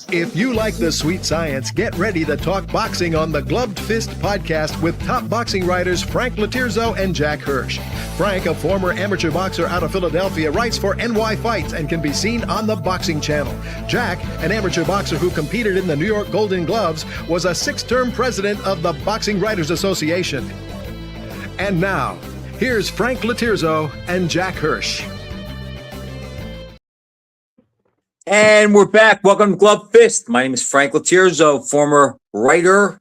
If you like the sweet science, get ready to talk boxing on the Gloved Fist podcast with top boxing writers Frank Latirzo and Jack Hirsch. Frank, a former amateur boxer out of Philadelphia, writes for NY Fights and can be seen on the Boxing Channel. Jack, an amateur boxer who competed in the New York Golden Gloves, was a 6-term president of the Boxing Writers Association. And now, here's Frank Latirzo and Jack Hirsch. And we're back. Welcome to Glove Fist. My name is Frank Latirzo, former writer,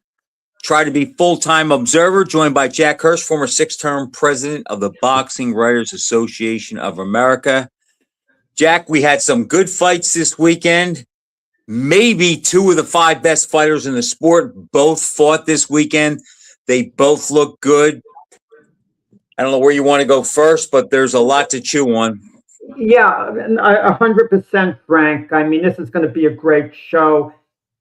tried to be full-time observer, joined by Jack Hirsch, former 6-term president of the Boxing Writers Association of America. Jack, we had some good fights this weekend. Maybe 2 of the 5 best fighters in the sport both fought this weekend. They both look good. I don't know where you want to go first, but there's a lot to chew on. Yeah, 100%, Frank. I mean, this is going to be a great show.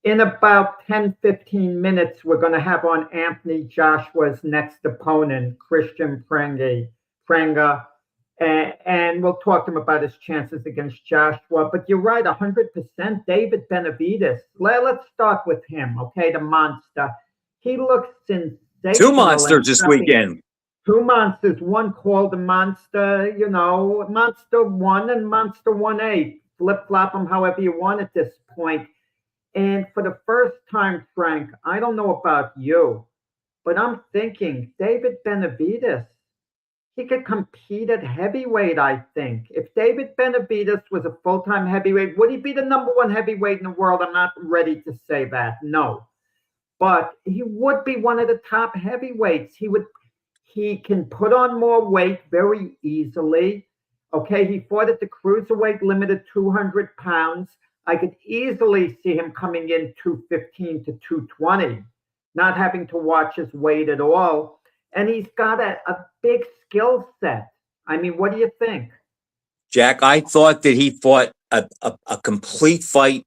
In about 10, 15 minutes, we're going to have on Anthony Joshua's next opponent, Kristian Prenga, and we'll talk to him about his chances against Joshua. But you're right, 100%. David Benavidez. Let's start with him, okay, the monster. He looks sensational. 2 monsters this weekend. 2 monsters, one called the Monster, Monster 1 and Monster 1A. Flip-flop them however you want at this point. And for the first time, Frank, I don't know about you, but I'm thinking David Benavidez, he could compete at heavyweight, I think. If David Benavidez was a full-time heavyweight, would he be the #1 heavyweight in the world? I'm not ready to say that, no. But he would be one of the top heavyweights. He can put on more weight very easily. Okay, he fought at the cruiserweight limit at 200 pounds. I could easily see him coming in 215 to 220, not having to watch his weight at all. And he's got a big skill set. I mean, what do you think? Jack, I thought that he fought a complete fight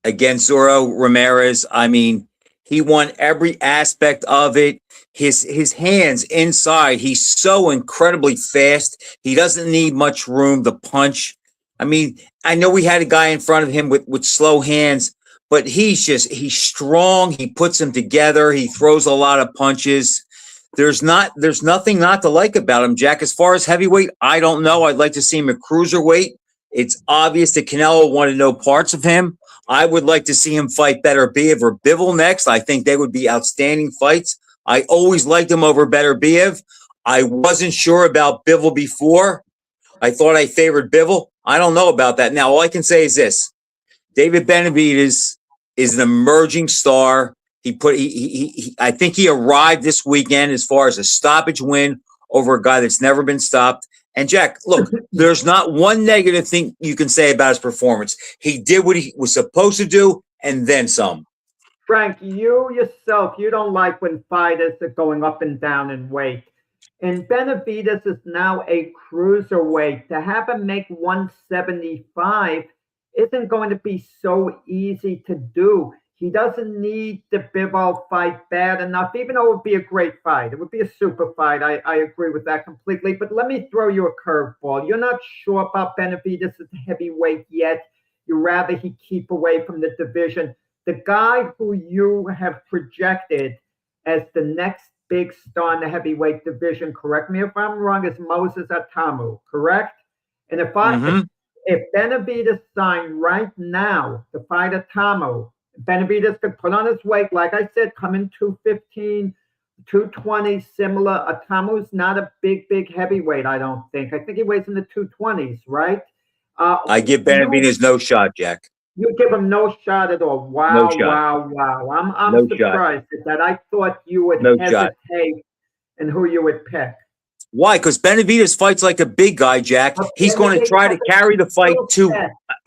against Zoro Ramirez. I mean, he won every aspect of it. His hands inside, he's so incredibly fast. He doesn't need much room to punch. I mean, I know we had a guy in front of him with slow hands, but he's strong. He puts them together. He throws a lot of punches. There's nothing not to like about him, Jack. As far as heavyweight, I don't know. I'd like to see him at cruiserweight. It's obvious that Canelo wanted no parts of him. I would like to see him fight Beterbiev or Bivol next. I think they would be outstanding fights. I always liked him over Beterbiev. I wasn't sure about Bivol before. I thought I favored Bivol. I don't know about that. Now, all I can say is this. David Benavidez is an emerging star. I think he arrived this weekend as far as a stoppage win over a guy that's never been stopped. And Jack, look, there's not one negative thing you can say about his performance. He did what he was supposed to do and then some. Frank, you yourself, you don't like when fighters are going up and down in weight. And Benavidez is now a cruiserweight. To have him make 175 isn't going to be so easy to do. He doesn't need the Bivol fight bad enough, even though it would be a great fight. It would be a super fight. I agree with that completely. But let me throw you a curveball. You're not sure about Benavidez as a heavyweight yet. You'd rather he keep away from the division. The guy who you have projected as the next big star in the heavyweight division, correct me if I'm wrong, is Moses Atamu, correct? And if Benavidez signed right now to fight Atamu, Benavidez could put on his weight, like I said, come in 215, 220, similar. Atamu's not a big heavyweight, I don't think. I think he weighs in the 220s, right? I give Benavidez no shot, Jack. You give him no shot at all. Wow, no shot. wow. I'm surprised at that. I thought you would hesitate in who you would pick. Why? Because Benavidez fights like a big guy, Jack. He's going to try to carry the fight to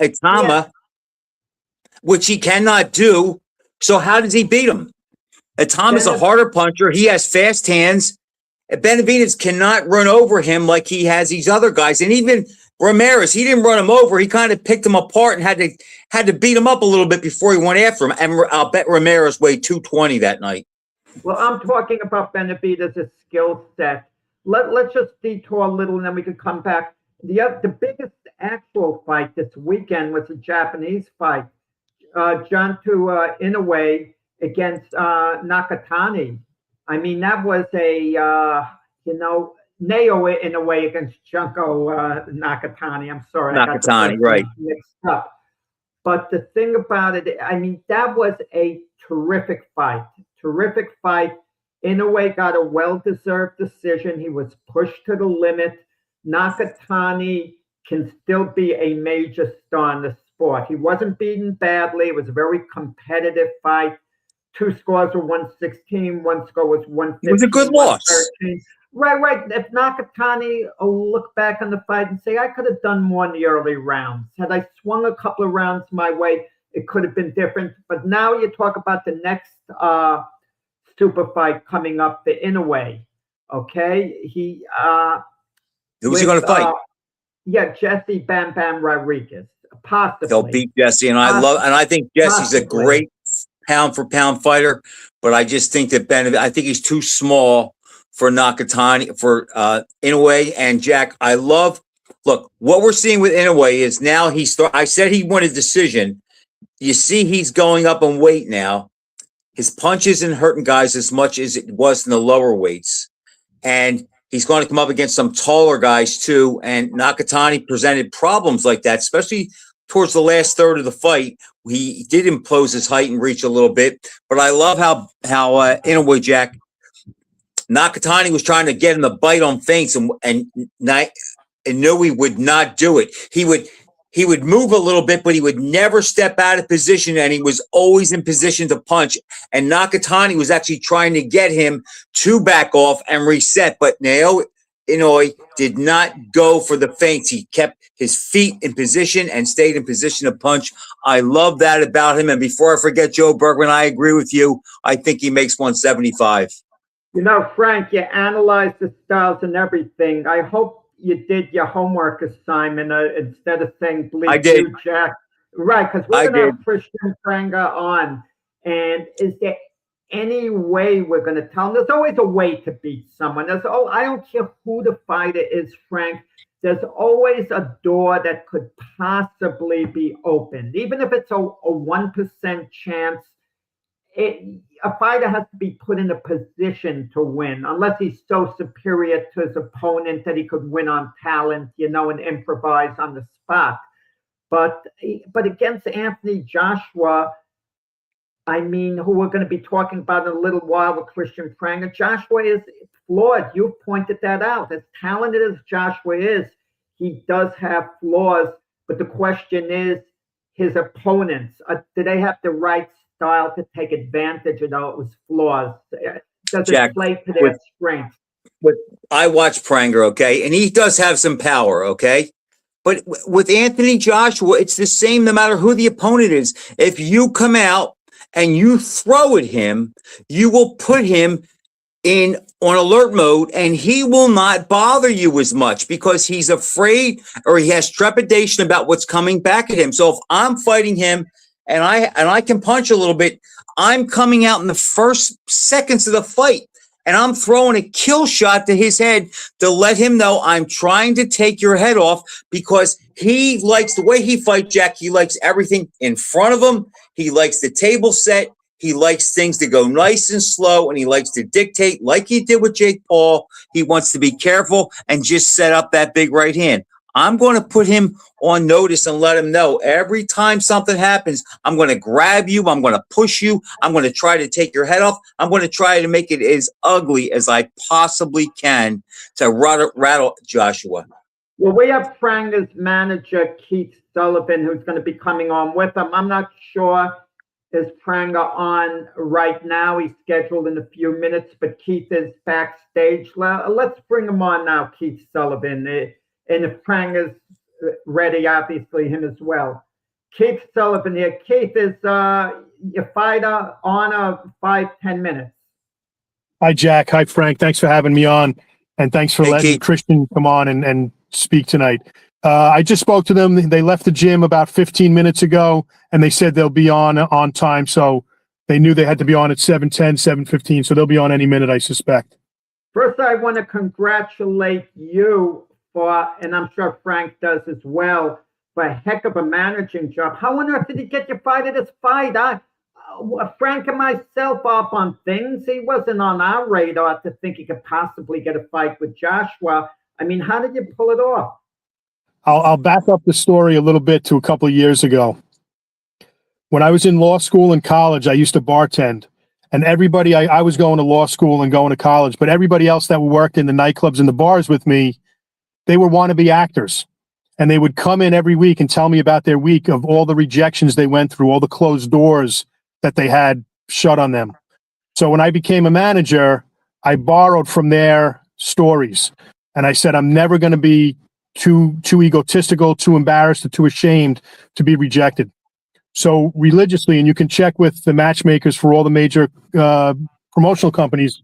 Atama, which he cannot do. So how does he beat him? Atama's a harder puncher. He has fast hands. Benavidez cannot run over him like he has these other guys. And even Ramirez, he didn't run him over. He kind of picked him apart and had to beat him up a little bit before he went after him. And I'll bet Ramirez weighed 220 that night. Well, I'm talking about Benavidez's skill set. Let's just detour a little and then we can come back. The biggest actual fight this weekend was a Japanese fight. John to Inoue against Nakatani. I mean, that was a, Nao Inoue against Junko Nakatani. I'm sorry, I got the Nakatani, right. mixed up. But the thing about it, I mean, that was a terrific fight. Terrific fight. Inoue got a well-deserved decision. He was pushed to the limit. Nakatani can still be a major star in the sport. He wasn't beaten badly. It was a very competitive fight. 2 scores were 116. 1 score was 115. It was a good loss. Right. If Nakatani will look back on the fight and say, I could have done more in the early rounds. Had I swung a couple of rounds my way, it could have been different. But now you talk about the next super fight coming up, the Inoue. Okay? Who's he going to fight? Jesse Bam Bam Rodriguez. Possibly. He'll beat Jesse, and I think Jesse's a great pound for pound fighter, but I just think that I think he's too small for Nakatani, for Inoue. And Jack, look, what we're seeing with Inoue is now I said he won a decision. You see he's going up in weight now. His punch isn't hurting guys as much as it was in the lower weights. And he's going to come up against some taller guys too. And Nakatani presented problems like that, especially towards the last third of the fight. He did impose his height and reach a little bit. But I love how Inoue, Jack, Nakatani was trying to get him to bite on feints, and Inoue would not do it. He would move a little bit, but he would never step out of position, and he was always in position to punch. And Nakatani was actually trying to get him to back off and reset, but Inoue did not go for the feints. He kept his feet in position and stayed in position to punch. I love that about him. And before I forget, Joe Bergman, I agree with you. I think he makes 175. Frank, you analyzed the styles and everything. I hope you did your homework assignment instead of saying bleep I did. you, Jack. Right, because we're going to have Kristian Prenga on. And is there any way we're going to tell him? There's always a way to beat someone. I don't care who the fighter is, Frank. There's always a door that could possibly be opened. Even if it's a 1% chance, a fighter has to be put in a position to win, unless he's so superior to his opponent that he could win on talent, and improvise on the spot. But against Anthony Joshua, I mean, who we're going to be talking about in a little while with Kristian Prenga, Joshua is flawed. You've pointed that out. As talented as Joshua is, he does have flaws. But the question is, his opponents, do they have the right style to take advantage of those flaws? Does it play to their strengths? I watch Prenga, okay, and he does have some power, okay? But with Anthony Joshua, it's the same no matter who the opponent is. If you come out and you throw at him, you will put him on alert mode, and he will not bother you as much because he's afraid or he has trepidation about what's coming back at him. So if I'm fighting him and I can punch a little bit, I'm coming out in the first seconds of the fight and I'm throwing a kill shot to his head to let him know I'm trying to take your head off, because he likes the way he fights, Jack. He likes everything in front of him. He likes the table set. He likes things to go nice and slow, and he likes to dictate like he did with Jake Paul. He wants to be careful and just set up that big right hand. I'm going to put him on notice and let him know every time something happens, I'm going to grab you. I'm going to push you. I'm going to try to take your head off. I'm going to try to make it as ugly as I possibly can to rattle Joshua. Well, we have Prenga's manager, Keith Sullivan, who's going to be coming on with him. I'm not sure is Prenga on right now. He's scheduled in a few minutes, but Keith is backstage. Let's bring him on now, Keith Sullivan. And if Prenga's ready, obviously him as well. Keith Sullivan here. Keith, is your fighter on 5-10 minutes? Hi, Jack. Hi, Frank. Thanks for having me on. And thanks for letting Kristian come on and speak tonight. I just spoke to them. They left the gym about 15 minutes ago, and they said they'll be on time. So they knew they had to be on at 7:10, 7:15. So they'll be on any minute, I suspect. First, I want to congratulate you fought, and I'm sure Frank does as well, for a heck of a managing job. How on earth did he get you fighting this fight? Frank and myself up on things. He wasn't on our radar to think he could possibly get a fight with Joshua. I mean, how did you pull it off? I'll back up the story a little bit to a couple of years ago. When I was in law school and college, I used to bartend. And everybody, I was going to law school and going to college, but everybody else that worked in the nightclubs and the bars with me, they were wannabe actors. And they would come in every week and tell me about their week of all the rejections they went through, all the closed doors that they had shut on them. So when I became a manager, I borrowed from their stories. And I said, I'm never going to be too egotistical, too embarrassed, or too ashamed to be rejected. So religiously, and you can check with the matchmakers for all the major promotional companies,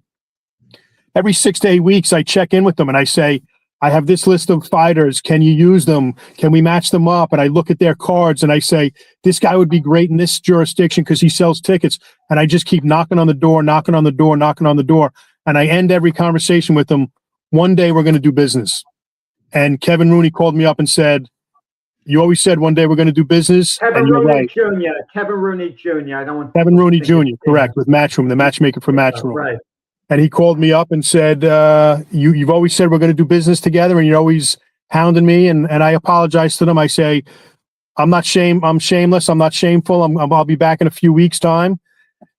every 6 to 8 weeks, I check in with them and I say, I have this list of fighters. Can you use them? Can we match them up? And I look at their cards and I say, this guy would be great in this jurisdiction because he sells tickets. And I just keep knocking on the door, knocking on the door, knocking on the door. And I end every conversation with them. One day we're going to do business. And Kevin Rooney called me up and said, you always said one day we're going to do business. Kevin and you're Rooney right. Jr. Kevin Rooney Jr. I don't want Kevin Rooney Jr. Correct, with Matchroom, the matchmaker for Matchroom. Right. And he called me up and said, you've always said we're going to do business together, and you're always hounding me. And I apologized to them. I say, I'm shameless. I'm not shameful. I'll be back in a few weeks' time.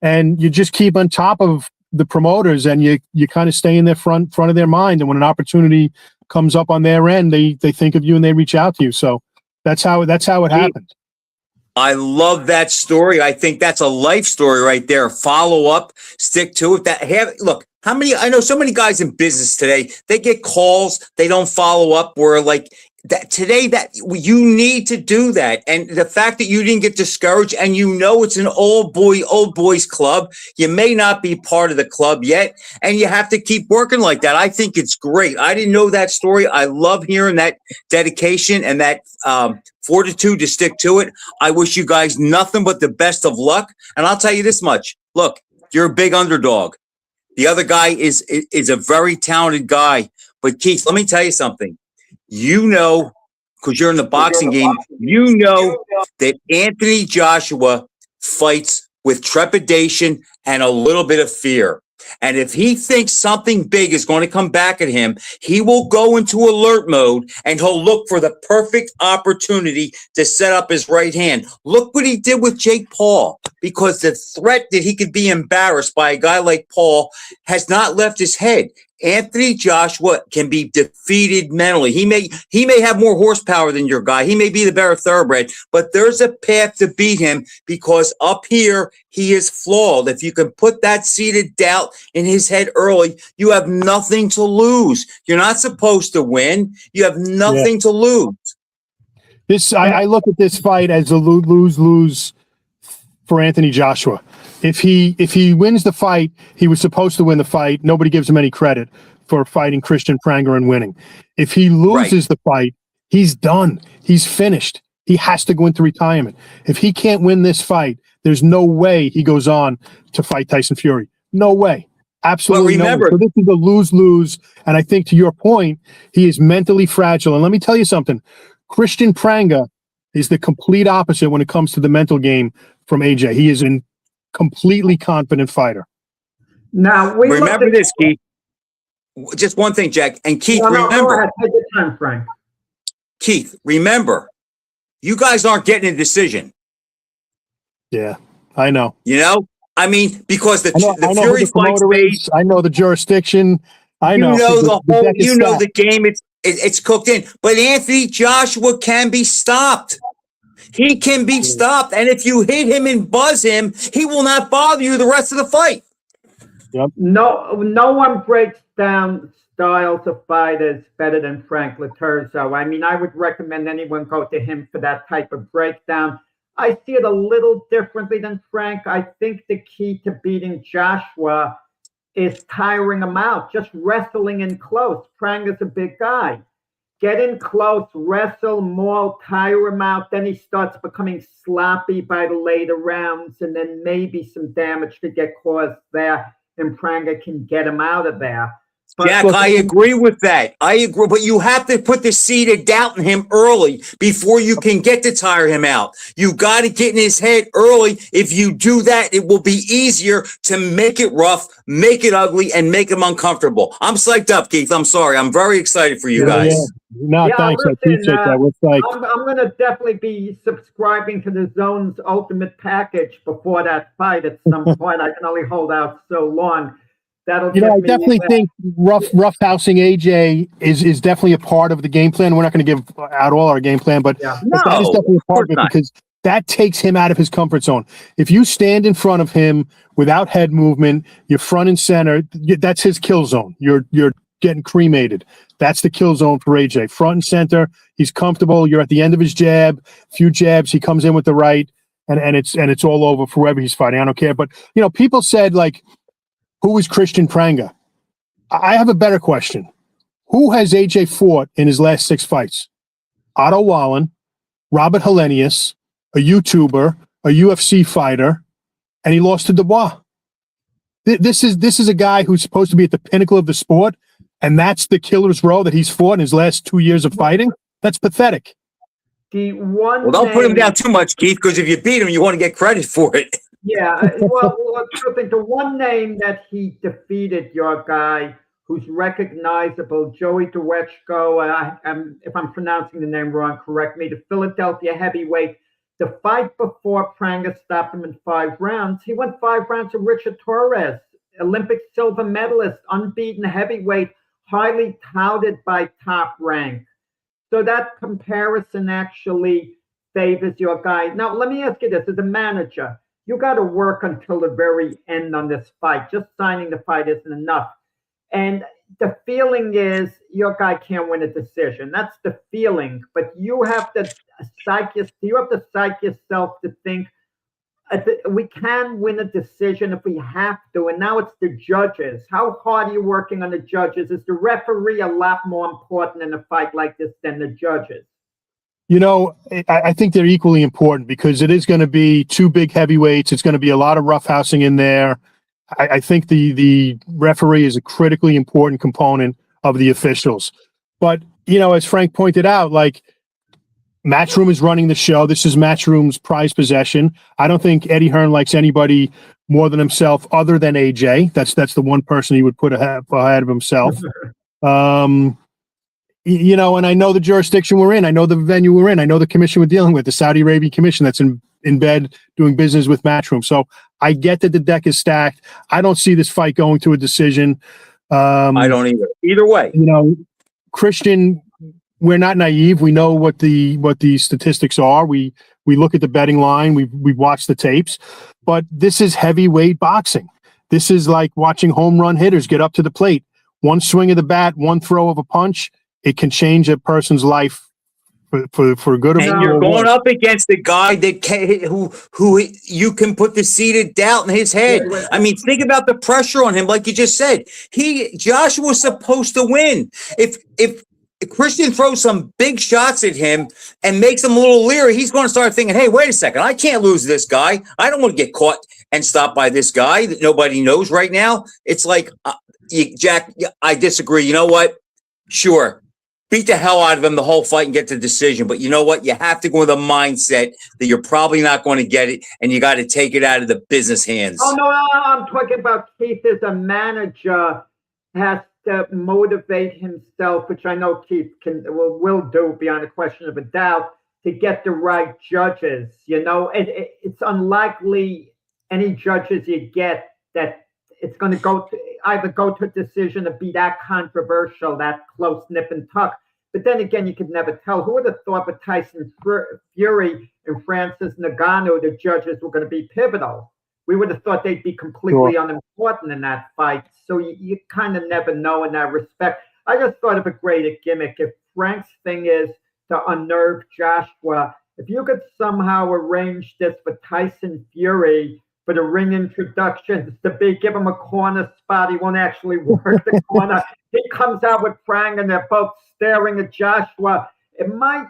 And you just keep on top of the promoters, and you kind of stay in their front of their mind. And when an opportunity comes up on their end, they think of you and they reach out to you. So that's how it happened. I love that story. I think that's a life story right there. Follow up, stick to it. Look, I know so many guys in business today, they get calls, they don't follow up. Where like that today, that you need to do that. And the fact that you didn't get discouraged, and it's an old boys club, you may not be part of the club yet, and you have to keep working like that. I think it's great. I didn't know that story. I love hearing that dedication and that fortitude to stick to it. I wish you guys nothing but the best of luck. And I'll tell you this much. Look, you're a big underdog. The other guy is a very talented guy. But Keith, let me tell you something. Because you're in the boxing game, that Anthony Joshua fights with trepidation and a little bit of fear. And if he thinks something big is going to come back at him, he will go into alert mode and he'll look for the perfect opportunity to set up his right hand. Look what he did with Jake Paul, because the threat that he could be embarrassed by a guy like Paul has not left his head. Anthony Joshua can be defeated mentally. He may have more horsepower than your guy. He may be the better thoroughbred, but there's a path to beat him, because up here he is flawed. If you can put that seed of doubt in his head early, you have nothing to lose. You're not supposed to win. You have nothing to lose. I look at this fight as a lose-lose for Anthony Joshua. If he wins the fight, he was supposed to win the fight. Nobody gives him any credit for fighting Kristian Prenga and winning. If he loses the fight, he's done. He's finished. He has to go into retirement. If he can't win this fight, there's no way he goes on to fight Tyson Fury. No way. Absolutely no way. So this is a lose-lose. And I think, to your point, he is mentally fragile. And let me tell you something. Kristian Prenga is the complete opposite when it comes to the mental game from AJ. He is a completely confident fighter. Now, remember this, Keith. Just one thing, Jack. And Keith, remember. Take your time, Frank. Keith, remember, you guys aren't getting a decision. Yeah, I know. I mean, because the Fury fight's made. I know the jurisdiction. I know. The game. It's cooked in. But Anthony Joshua can be stopped. He can be stopped. And if you hit him and buzz him, he will not bother you the rest of the fight. Yep. No one breaks down styles of fighters better than Frank Laterzo. I mean, I would recommend anyone go to him for that type of breakdown. I see it a little differently than Frank. I think the key to beating Joshua is tiring him out, just wrestling in close. Prenga's a big guy. Get in close, wrestle, maul, tire him out. Then he starts becoming sloppy by the later rounds, and then maybe some damage could get caused there, and Prenga can get him out of there. Jack, I agree with that. I agree, but you have to put the seed of doubt in him early before you can get to tire him out. You got to get in his head early. If you do that, it will be easier to make it rough, make it ugly, and make him uncomfortable. I'm psyched up, Keith. I'm sorry. I'm very excited for you guys. Yeah. No, thanks. Listen, I appreciate that. We're psyched. I'm going to definitely be subscribing to the Zone's Ultimate Package before that fight at some point. I can only hold out so long. I definitely think rough housing AJ is definitely a part of the game plan. We're not going to give out all our game plan, but that is definitely a part of it because that takes him out of his comfort zone. If you stand in front of him without head movement, you're front and center. That's his kill zone. You're getting cremated. That's the kill zone for AJ. Front and center. He's comfortable. You're at the end of his jab. Few jabs. He comes in with the right, and it's all over for whoever he's fighting. I don't care. But people said like, who is Kristian Prenga? I have a better question. Who has AJ fought in his last 6 fights? Otto Wallen, Robert Hellenius, a YouTuber, a UFC fighter, and he lost to Dubois. This is a guy who's supposed to be at the pinnacle of the sport, and that's the killer's row that he's fought in his last 2 years of fighting? That's pathetic. Well, don't put him down too much, Keith, because if you beat him, you want to get credit for it. Yeah, well, I think the one name that he defeated, your guy, who's recognizable, Joey Dwechko, if I'm pronouncing the name wrong, correct me, the Philadelphia heavyweight. The fight before Prenga stopped him in 5 rounds, he went 5 rounds to Richard Torres, Olympic silver medalist, unbeaten heavyweight, highly touted by Top Rank. So that comparison actually favors your guy. Now, let me ask you this, as a manager, you got to work until the very end on this fight. Just signing the fight isn't enough. And the feeling is your guy can't win a decision. That's the feeling. But you have to psych yourself to think we can win a decision if we have to. And now it's the judges. How hard are you working on the judges? Is the referee a lot more important in a fight like this than the judges? I think they're equally important because it is going to be 2 big heavyweights. It's going to be a lot of roughhousing in there. I think the referee is a critically important component of the officials. But, as Frank pointed out, like Matchroom is running the show. This is Matchroom's prized possession. I don't think Eddie Hearn likes anybody more than himself other than AJ. That's the one person he would put ahead of himself. And I know the jurisdiction we're in. I know the venue we're in. I know the commission we're dealing with, the Saudi Arabian commission that's in bed doing business with Matchroom. So I get that the deck is stacked. I don't see this fight going to a decision. I don't either. Either way. Kristian, we're not naive. We know what the statistics are. We look at the betting line. We've watched the tapes. But this is heavyweight boxing. This is like watching home run hitters get up to the plate. One swing of the bat, one throw of a punch, it can change a person's life for good or bad. And you're going up against the guy who you can put the seed of doubt in his head. I mean, think about the pressure on him. Like you just said, Joshua was supposed to win. If Kristian throws some big shots at him and makes him a little leery, he's going to start thinking, hey, wait a second, I can't lose this guy. I don't want to get caught and stopped by this guy that nobody knows right now. It's like, Jack, I disagree. You know what? Sure. Beat the hell out of him the whole fight and get the decision. But you know what? You have to go with a mindset that you're probably not going to get it, and you got to take it out of the business hands. Oh, no, I'm talking about Keith as a manager has to motivate himself, which I know Keith will do beyond a question of a doubt, to get the right judges. It's unlikely any judges you get that it's going to either go to a decision or be that controversial, that close nip and tuck. But then again, you could never tell. Who would have thought with Tyson Fury and Francis Ngannou, the judges were going to be pivotal? We would have thought they'd be completely unimportant in that fight. So you kind of never know in that respect. I just thought of a greater gimmick. If Frank's thing is to unnerve Joshua, if you could somehow arrange this for Tyson Fury, for the ring introductions, give him a corner spot. He won't actually work the corner. He comes out with Prenga and they're both staring at Joshua. It might,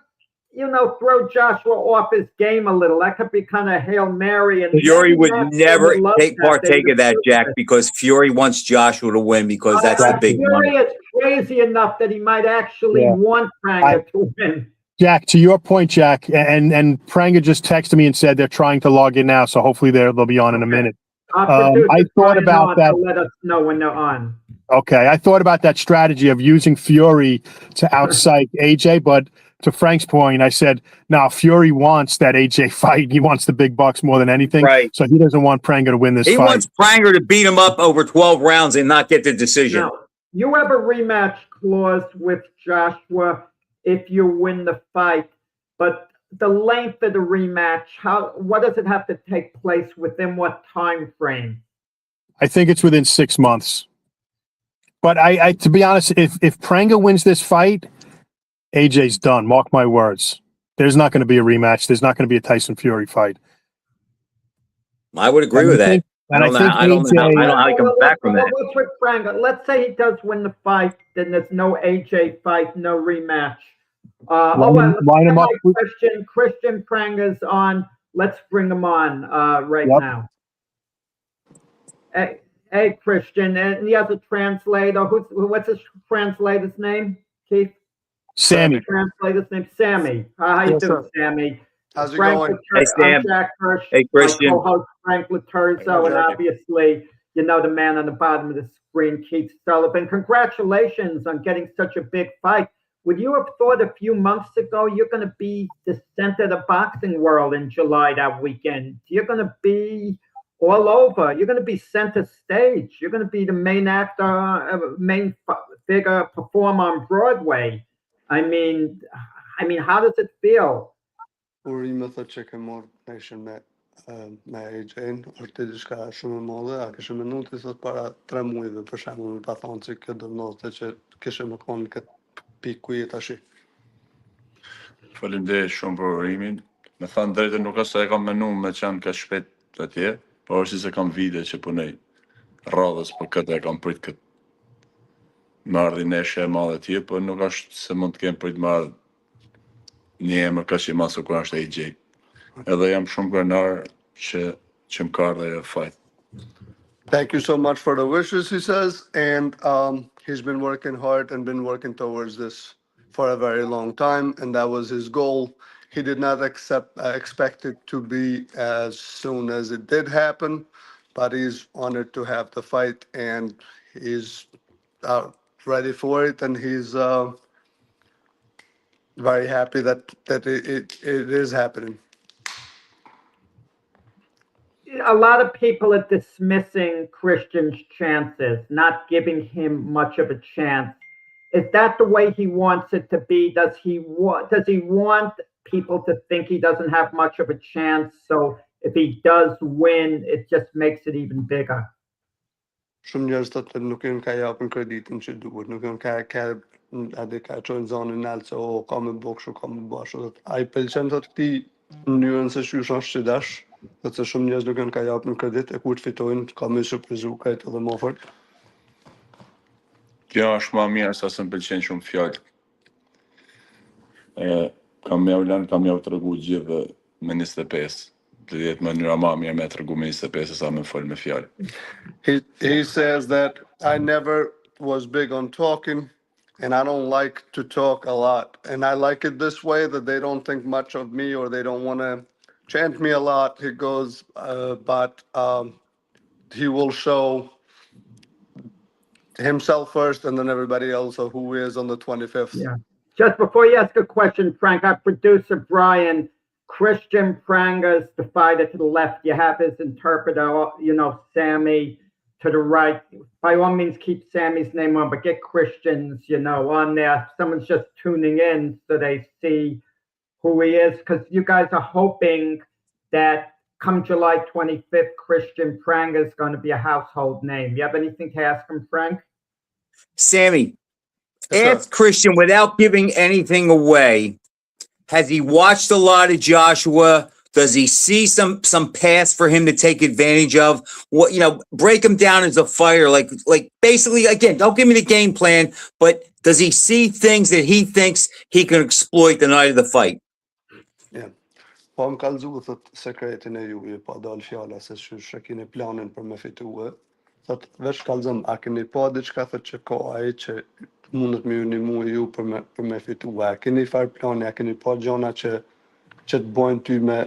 throw Joshua off his game a little. That could be kind of Hail Mary. And Fury would never partake They of that, Jack, because Fury wants Joshua to win because that's the big money. Fury is crazy enough that he might actually want Prenga to win. Jack, to your point, Jack, and Prenga just texted me and said they're trying to log in now, so hopefully they'll be on in a minute. I thought about that. Let us know when they're on. Okay, I thought about that strategy of using Fury to outpsych AJ, but to Frank's point, I said, no, Fury wants that AJ fight. He wants the big bucks more than anything. Right. So he doesn't want Prenga to win this fight. He wants Prenga to beat him up over 12 rounds and not get the decision. Now, you have a rematch clause with Joshua if you win the fight, but the length of the rematch, what does it have to take place within what time frame? I think it's within 6 months. But I to be honest, if Prenga wins this fight, AJ's done. Mark my words. There's not going to be a rematch. There's not going to be a Tyson Fury fight. I would agree with that. I don't know how he comes back from that. What's with Prenga? Let's say he does win the fight, then there's no AJ fight, no rematch. Line him up. Kristian Prenga's on. Let's bring him on now. Hey, Kristian, and he has a translator. What's his translator's name, Keith? Sammy. Translator's name, Sammy. How you doing, Sammy? How's it going? Hey, Sam. Jack Hirsch. Hey, Kristian. Co-host Frank Laterzo, and obviously, the man on the bottom of the screen, Keith Sullivan. Congratulations on getting such a big fight. Would you have thought a few months ago you're going to be the center of the boxing world in July that weekend? You're going to be all over. You're going to be center stage. You're going to be the main actor, main figure, perform on Broadway. I mean, how does it feel? Urime thot që ke marrë peshën me AJ-n, është diçka shumë e madhe, a kishe menuar ti sot para 3 muajve për shembull, me pa thonë se kjo do ndodhte që kishe më konë këtë pikë ku je tash. Faleminderit shumë për urimin. Me thënë drejtën nuk është se e kam menuar me qenë ka shpejt atje, por është se kam vite që punoj rradhës për këtë e kam prit këtë. Më ardhi neshje e madhe atje, por nuk është se mund të kem prit më ardhë një emër ka që masë kur është AJ. Edhe jam shumë krenar që më ka ardhe fight. Thank you so much for the wishes, he says, and he's been working hard and been working towards this for a very long time, and that was his goal. He did not expect it to be as soon as it did happen, but he's honored to have the fight, and he's ready for it, and he's very happy that it is happening. A lot of people are dismissing Kristian's chances, not giving him much of a chance. Is that the way he wants it to be? Does he want people to think he doesn't have much of a chance? So if he does win, it just makes it even bigger. Shumë njerëz thotë nuk janë ka japën kreditin që duhet, nuk janë ka çojnë zonën altë se ka me bokshu, ka me bashkë. Ai pëlqen thotë ti mënyrën se çysh është që dash, thotë se shumë njerëz nuk janë ka japën kredit e kur të fitojnë, ka me surprizu këtë edhe më fort. Kjo është më mirë sa se më pëlqen shumë fjalë. Kam jau tregu gjithë me 25. Mënyra më mirë me tregu me 25 sa me fol me fjalë. He says that I never was big on talking, and I don't like to talk a lot. And I like it this way, that they don't think much of me or they don't want to chant me a lot. He goes, but he will show himself first and then everybody else of who he is on the 25th. Yeah. Just before you ask a question, Frank, our producer, Brian, Kristian Prenga's the fighter to the left. You have his interpreter, Sammy to the right. By all means, keep Sammy's name on, but get Kristian's, on there. Someone's just tuning in so they see who he is, because you guys are hoping that come July 25th, Kristian Prenga is going to be a household name. You have anything to ask him, Frank? Sammy, ask Kristian, without giving anything away, has he watched a lot of Joshua? Does he see some paths for him to take advantage of? What, break him down as a fighter, like basically, again, don't give me the game plan, but does he see things that he thinks he can exploit the night of the fight? Po më kallëzu thot sekretin e juve, po dal fjala se çu keni planin për me fitue. Thot veç kallëzon, a keni pa diçka thot që ka ai që mundet me ju ndihmu ju për me fitue. A keni fare plani, a keni pa gjona që të bojnë ty me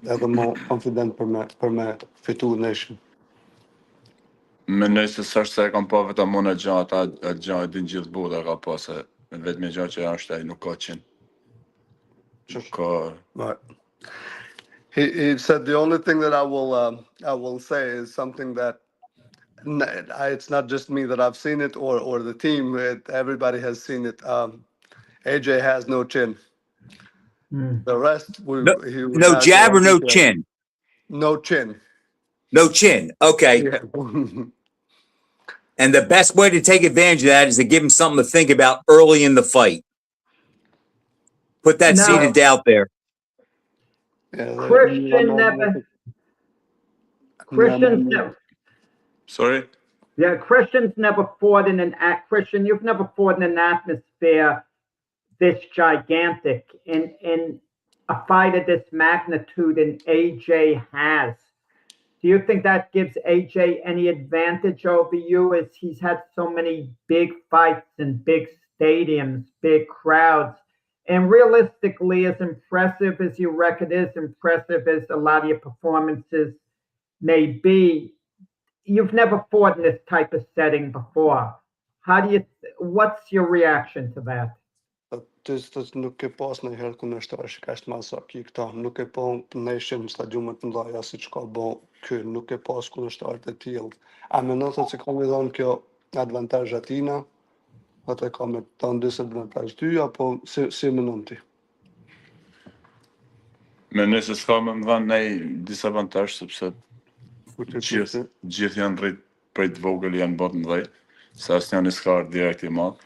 edhe më confident për me fitu nation. Mendoj se s'është se e kam pa vetëm unë gjatë, atë gjatë din gjithë bota ka pa se vetëm gjë që është ai nuk ka qenë. Right. He said the only thing that I will say is something that it's not just me that I've seen it or the team. Everybody has seen it. AJ has no chin. The rest, no jab or no chin? No chin. No chin. Okay. Yeah. And the best way to take advantage of that is to give him something to think about early in the fight. Put that seed of doubt there. Yeah, Kristian never. Sorry? Yeah, Kristian's never fought in Kristian, you've never fought in an atmosphere this gigantic in a fight of this magnitude, and AJ has. Do you think that gives AJ any advantage over you, as he's had so many big fights in big stadiums, big crowds? And realistically, as impressive as your record is, impressive as a lot of your performances may be, you've never fought in this type of setting before. What's your reaction to that? Nuk e pas në herë kundërshtar që ka shtë masaki këta. Nuk e pa nation stadiumet të mëdha si që ka bo kë. Nuk e pas kundërshtar të tillë. A mendon se ka me dhënë kjo avantajë atina? Atë ka me dhënë disadvantajë ty, apo si mendon ti? Mendoj se s'ka me më dhënë nej disavantajë, sepse gjithë janë rrit prej të vogël, janë botë mëdhej, se asë janë s'ka direkt I madh,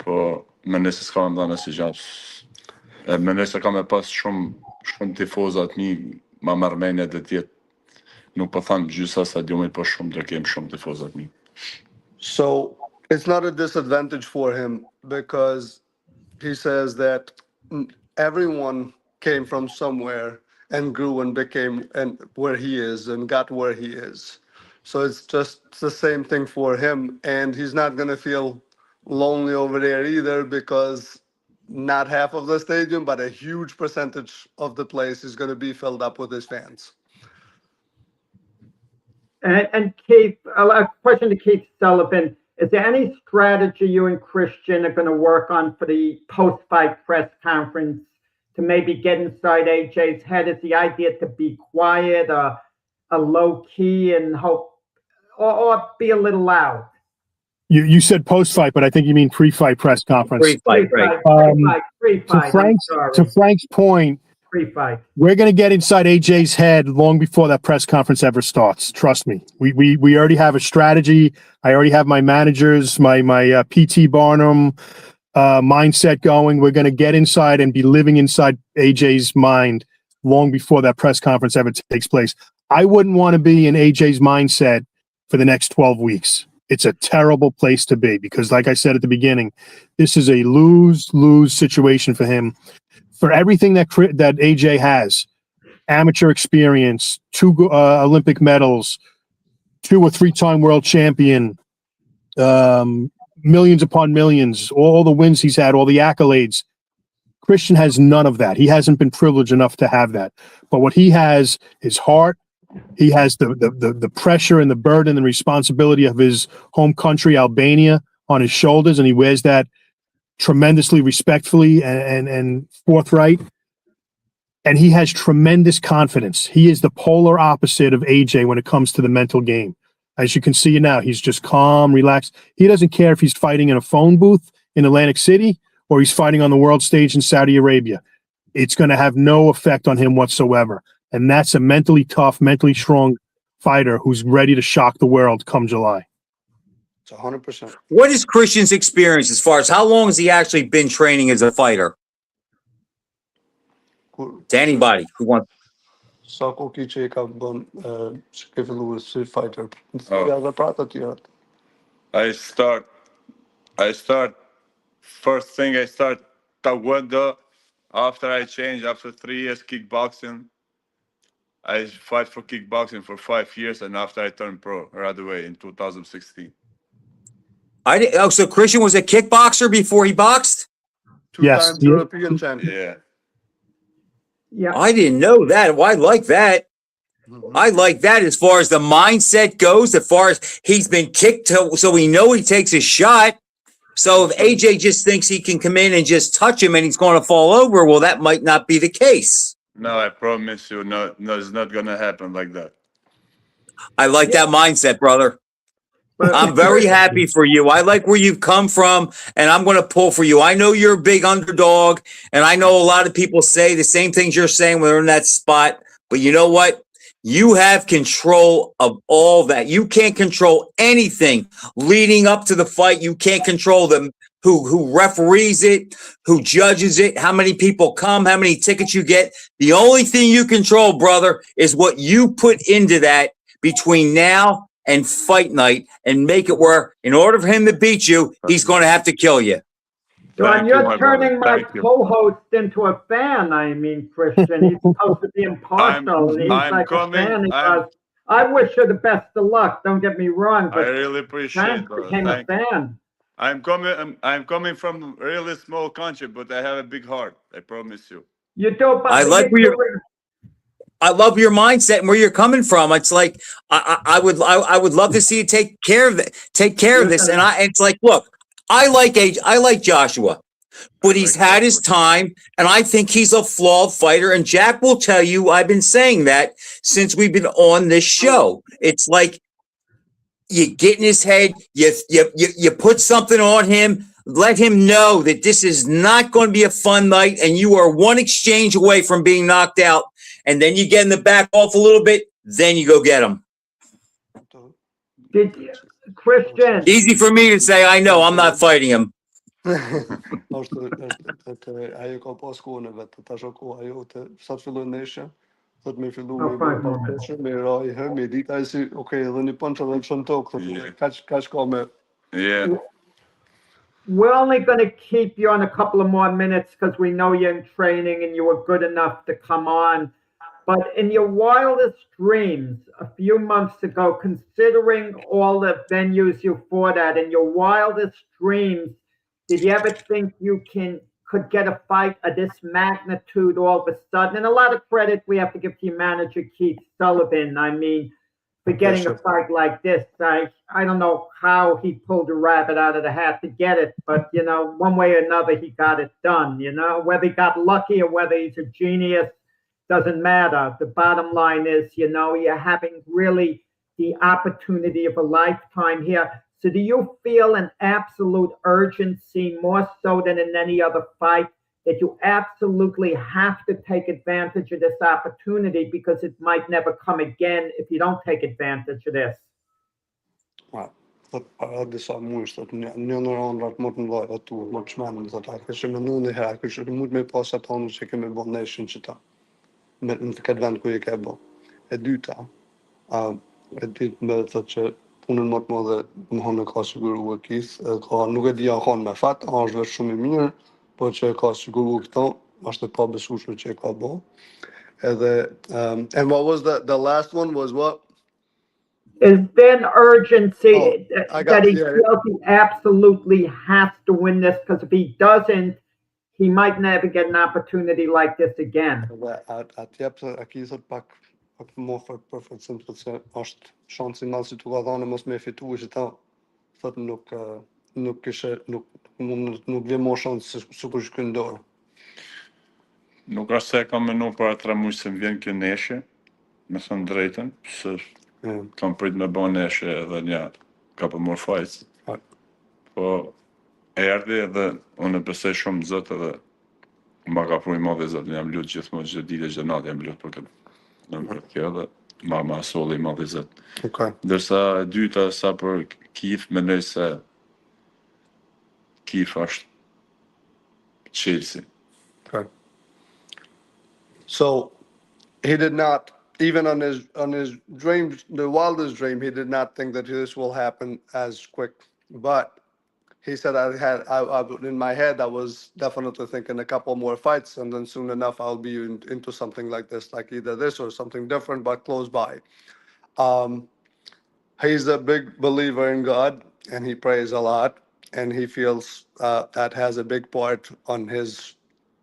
po mendoj se s'ka me dhënë asë gjatë. Mendoj se ka me pas shumë tifozat mi, ma marrmenja dhe tjetë, nuk po thamë gjysa stadiumit, po shumë dhe kemë shumë tifozat mi. So, it's not a disadvantage for him because he says that everyone came from somewhere and grew and became where he is and got where he is. So it's just the same thing for him, and he's not going to feel lonely over there either, because not half of the stadium, but a huge percentage of the place is going to be filled up with his fans. And Keith, a question to Keith Sullivan. Is there any strategy you and Kristian are going to work on for the post-fight press conference to maybe get inside AJ's head? Is the idea to be quiet, a low key, and hope, or be a little loud? You said post-fight, but I think you mean pre-fight press conference. Pre-fight, right. Pre-fight. To Frank's point, Pre-fight. We're going to get inside AJ's head long before that press conference ever starts. Trust me. We already have a strategy. I already have my managers, my PT Barnum mindset going. We're going to get inside and be living inside AJ's mind long before that press conference ever takes place. I wouldn't want to be in AJ's mindset for the next 12 weeks. It's a terrible place to be because, like I said at the beginning, this is a lose-lose situation for him. For everything that AJ has, amateur experience, 2 Olympic medals, 2 or 3-time world champion, millions upon millions, all the wins he's had, all the accolades. Kristian has none of that. He hasn't been privileged enough to have that. But what he has is heart. He has the pressure and the burden and responsibility of his home country, Albania, on his shoulders, and he wears that tremendously respectfully and forthright. And he has tremendous confidence. He is the polar opposite of AJ when it comes to the mental game. As you can see now, he's just calm, relaxed. He doesn't care if he's fighting in a phone booth in Atlantic City or he's fighting on the world stage in Saudi Arabia. It's going to have no effect on him whatsoever. And that's a mentally tough, mentally strong fighter who's ready to shock the world come July. 100%. What is Kristian's experience as far as how long has he actually been training as a fighter? To anybody who wants. Sa ko ki që I ka bën që ke filluar si fighter. I start first thing I start taekwondo after I changed after 3 years kickboxing. I fight for kickboxing for 5 years, and after I turned pro right away in 2016. So Kristian was a kickboxer before he boxed? Yes. Two-time European champion. Yeah. Yeah. I didn't know that. Well, I like that. I like that as far as the mindset goes, as far as he's been kicked so we know he takes a shot. So if AJ just thinks he can come in and just touch him and he's going to fall over, well, that might not be the case. No, I promise you, no, it's not gonna happen like that. I like that mindset, brother. But I'm very happy for you. I like where you've come from, and I'm going to pull for you. I know you're a big underdog, and I know a lot of people say the same things you're saying when they're in that spot. But you know what? You have control of all that. You can't control anything leading up to the fight. You can't control them. Who referees it, who judges it, how many people come, how many tickets you get. The only thing you control, brother, is what you put into that between now and fight night, and make it where in order for him to beat you, he's going to have to kill you. John, you're turning my Thank you. co-host into a fan. I mean, Kristian, he's supposed to be impartial. He's I'm like coming. a fan. He goes, I wish you the best of luck. Don't get me wrong, I but really appreciate Frank it. became a fan. I'm coming from a really small country, but I have a big heart. I promise you. You do, but I like where I love your mindset and where you're coming from. It's like I would love to see you take care of it, take care of this. And it's like, look, I like Joshua, but he's had his time, and I think he's a flawed fighter. And Jack will tell you, I've been saying that since we've been on this show. It's like you get in his head, you put something on him. Let him know that this is not going to be a fun night, and you are one exchange away from being knocked out. And then you get in the back off a little bit, then you go get him. Did you, Kristian? Easy for me to say, I know, I'm not fighting him. Ajo ka pas kohën e vet, tash koha jote, sa të filloj ndeshja, thot me fillu Oh, me fine, bërë moment. pasposhë, me ra I herë, me dit ai si, okay, edhe një punch edhe në çon tokë, Yeah. thot, kaq ka me. Yeah. We're only going to keep you on a couple of more minutes because we know you're in training and you were good enough to come on. But in your wildest dreams, a few months ago, considering all the venues you fought at, in your wildest dreams, did you ever think you could get a fight of this magnitude all of a sudden? And a lot of credit we have to give to your manager, Keith Sullivan. I mean, for getting a fight like this, I don't know how he pulled a rabbit out of the hat to get it, but, you know, one way or another, he got it done, you know, whether he got lucky or whether he's a genius, doesn't matter. The bottom line is, you know, you're having really the opportunity of a lifetime here. So do you feel an absolute urgency, more so than in any other fight, that you absolutely have to take advantage of this opportunity because it might never come again if you don't take advantage of this? Thot para disa muaj, thot një në randrat më të mëdha atu, më të shmenë, thot a kështë me në herë, kështë mund me pas atë anë që kemi bo neshin që ta, në këtë vend ku I ke bo. E dyta, e dytë me thot që punën më të mëdhe më hanë ka siguru e Keith, ka nuk e di a kanë me fat, është vetë shumë I mirë, po që ka siguru këto, është e pa besueshme që e ka bo. Edhe, and what was the last one was what? Is there an urgency that he yeah. feels he absolutely has to win this? Because if he doesn't, he might never get an opportunity like this again. Atje aki thot pak më për sepse se është shansi I madh si tu ka dhënë mos me fitu që ta thot nuk vjen më shans sikur shkën dorë. Nuk është se kam menu para 3 muaj se më vjen kjo neshje, me thënë drejtën, se kam prit me bo neshje edhe një ka për more fights. Po erdhi edhe unë besoj shumë Zot edhe ma ka pru I madhe Zot, jam lut gjithmonë çdo ditë çdo natë jam lut për këtë. Për kjo edhe ma solli I madhe Zot. Okay. Ndërsa e dyta sa për Keith mendoj se Keith është Chelsea. Okay. So he did not, even on his dreams, the wildest dream, he did not think that this will happen as quick. But he said in my head, I was definitely thinking a couple more fights, and then soon enough, I'll be into something like this, like either this or something different, but close by. He's a big believer in God, and he prays a lot, and he feels that has a big part on his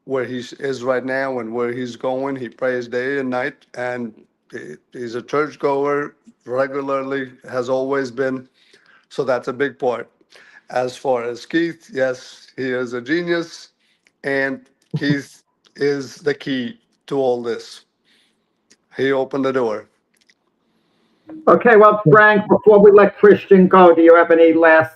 where he is right now and where he's going. He prays day and night, and he's a churchgoer regularly, has always been. So that's a big part. As far as Keith, yes, he is a genius, and Keith is the key to all this. He opened the door. Okay, well, Frank, before we let Kristian go, do you have any last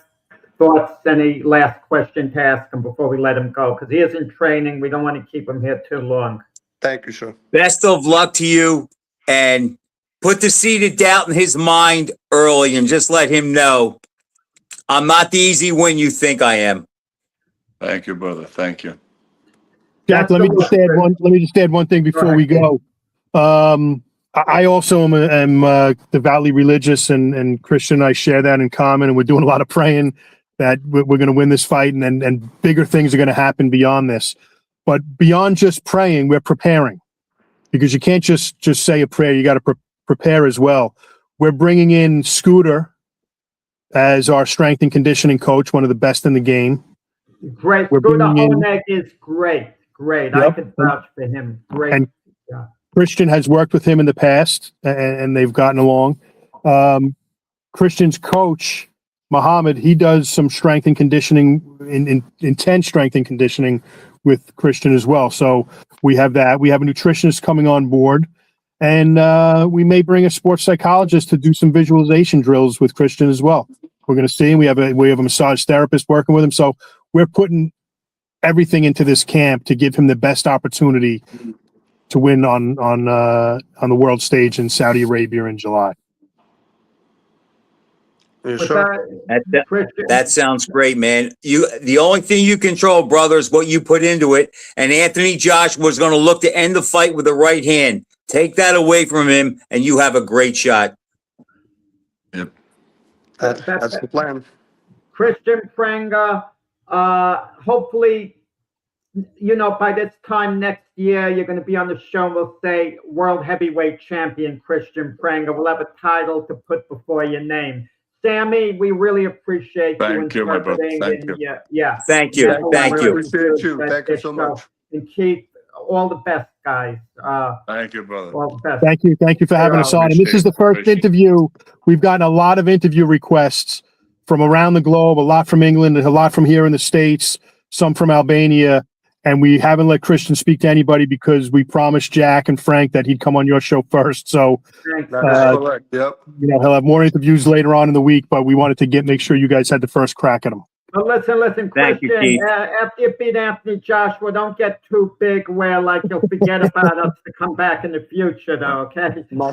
thoughts, any last question to ask him before we let him go? Because he is in training. We don't want to keep him here too long. Thank you, sir. Best of luck to you, and put the seed of doubt in his mind early and just let him know I'm not the easy win you think I am. Thank you, brother. Thank you. Jack, let me just add one thing before we go. I also am devoutly religious, and Kristian and I share that in common, and we're doing a lot of praying that we're going to win this fight, and bigger things are going to happen beyond this. But beyond just praying, we're preparing, because you can't just say a prayer. You got to prepare as well. We're bringing in Scooter as our strength and conditioning coach, one of the best in the game. Great. Scooter Honig is great. Yep. I could vouch for him. Great. And Kristian has worked with him in the past, and they've gotten along. Kristian's coach, Muhammad, he does some strength and conditioning, intense strength and conditioning with Kristian as well. So we have that. We have a nutritionist coming on board, and we may bring a sports psychologist to do some visualization drills with Kristian as well. We're going to see him. We have a massage therapist working with him. So we're putting everything into this camp to give him the best opportunity to win on the world stage in Saudi Arabia in July. Sure. That sounds great, man. The only thing you control, brother, is what you put into it. And Anthony Joshua was going to look to end the fight with the right hand. Take that away from him, and you have a great shot. Yep. That's the plan. Kristian Prenga, hopefully, by this time next year, you're going to be on the show and we'll say World Heavyweight Champion Kristian Prenga. We'll have a title to put before your name. Sammy, we really appreciate you. Thank you, my brother. Thank you. Yeah. Thank you. Thank you. Appreciate you. Thank you so much. And Keith, all the best, guys. Thank you, brother. All the best. Thank you for having us on. And this is the first interview. We've gotten a lot of interview requests from around the globe, a lot from England, a lot from here in the States, some from Albania. And we haven't let Kristian speak to anybody because we promised Jack and Frank that he'd come on your show first. So, correct. Yep. He'll have more interviews later on in the week, but we wanted to make sure you guys had the first crack at him. But listen, Kristian, after you beat Anthony Joshua, don't get too big where you'll forget about us to come back in the future, though, okay? No.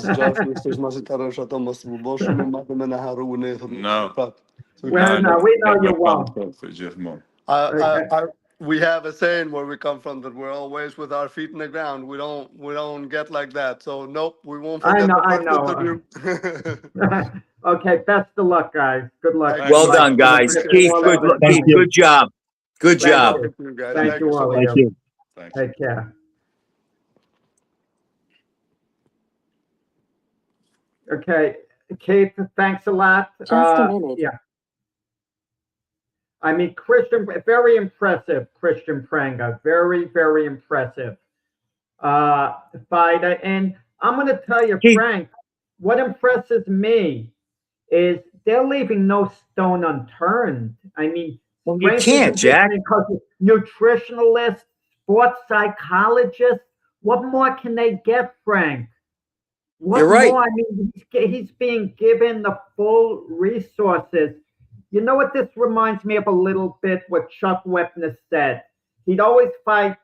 Well, no, we know you won't. We have a saying where we come from that we're always with our feet in the ground. We don't get like that. So nope, we won't forget I know. Okay, best of luck, guys. Good luck. Well done, guys. Keith, good job. Good job. Thank you all. Thank you. Take care. Okay, Keith, thanks a lot. Just a minute. Yeah. I mean, very impressive, Kristian Prenga. Very, very impressive fighter. And I'm going to tell you, Frank, what impresses me is they're leaving no stone unturned. I mean, you can't, Jack. Nutritionalists, sports psychologists, what more can they get, Frank? What You're right. more? I mean, he's being given the full resources. You know what this reminds me of a little bit, what Chuck Wepner said. He'd always fight,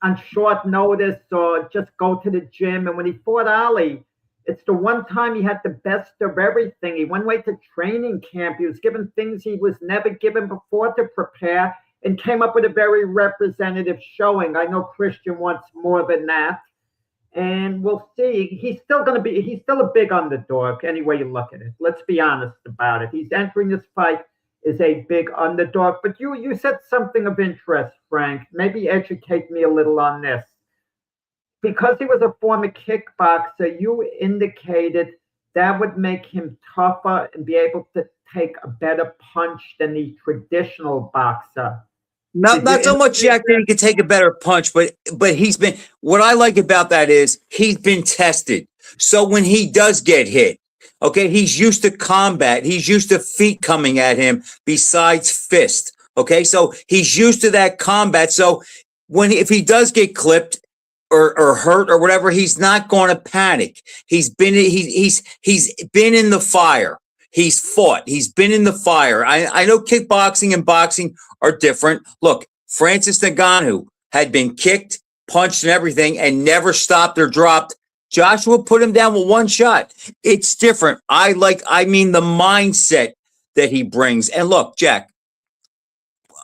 on short notice or just go to the gym. And when he fought Ali, it's the one time he had the best of everything. He went away to training camp. He was given things he was never given before to prepare and came up with a very representative showing. I know Kristian wants more than that. And we'll see. He's still a big underdog any way you look at it. Let's be honest about it. He's entering this fight is a big underdog. But you said something of interest, Frank. Maybe educate me a little on this. Because he was a former kickboxer, you indicated that would make him tougher and be able to take a better punch than the traditional boxer. Not so much Jack that he could take a better punch, but he's been, what I like about that is he's been tested. So when he does get hit, okay, he's used to combat. He's used to feet coming at him besides fist. Okay, so he's used to that combat. So if he does get clipped or hurt or whatever, he's not going to panic. He's been in the fire. He's fought. He's been in the fire. I know kickboxing and boxing are different. Look, Francis Ngannou had been kicked, punched, and everything, and never stopped or dropped. Joshua put him down with one shot. It's different. I mean, the mindset that he brings. And look, Jack,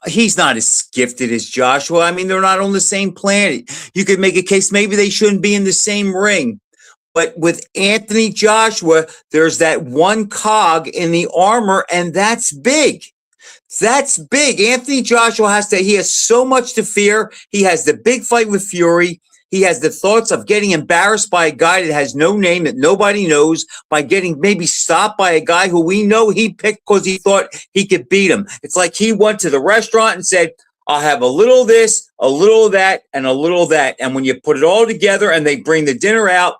he's not as gifted as Joshua. I mean, they're not on the same planet. You could make a case maybe they shouldn't be in the same ring. But with Anthony Joshua, there's that one cog in the armor, and that's big. That's big. Anthony Joshua he has so much to fear. He has the big fight with Fury. He has the thoughts of getting embarrassed by a guy that has no name, that nobody knows, by getting maybe stopped by a guy who we know he picked because he thought he could beat him. It's like he went to the restaurant and said, I'll have a little of this, a little of that, and a little of that. And when you put it all together and they bring the dinner out,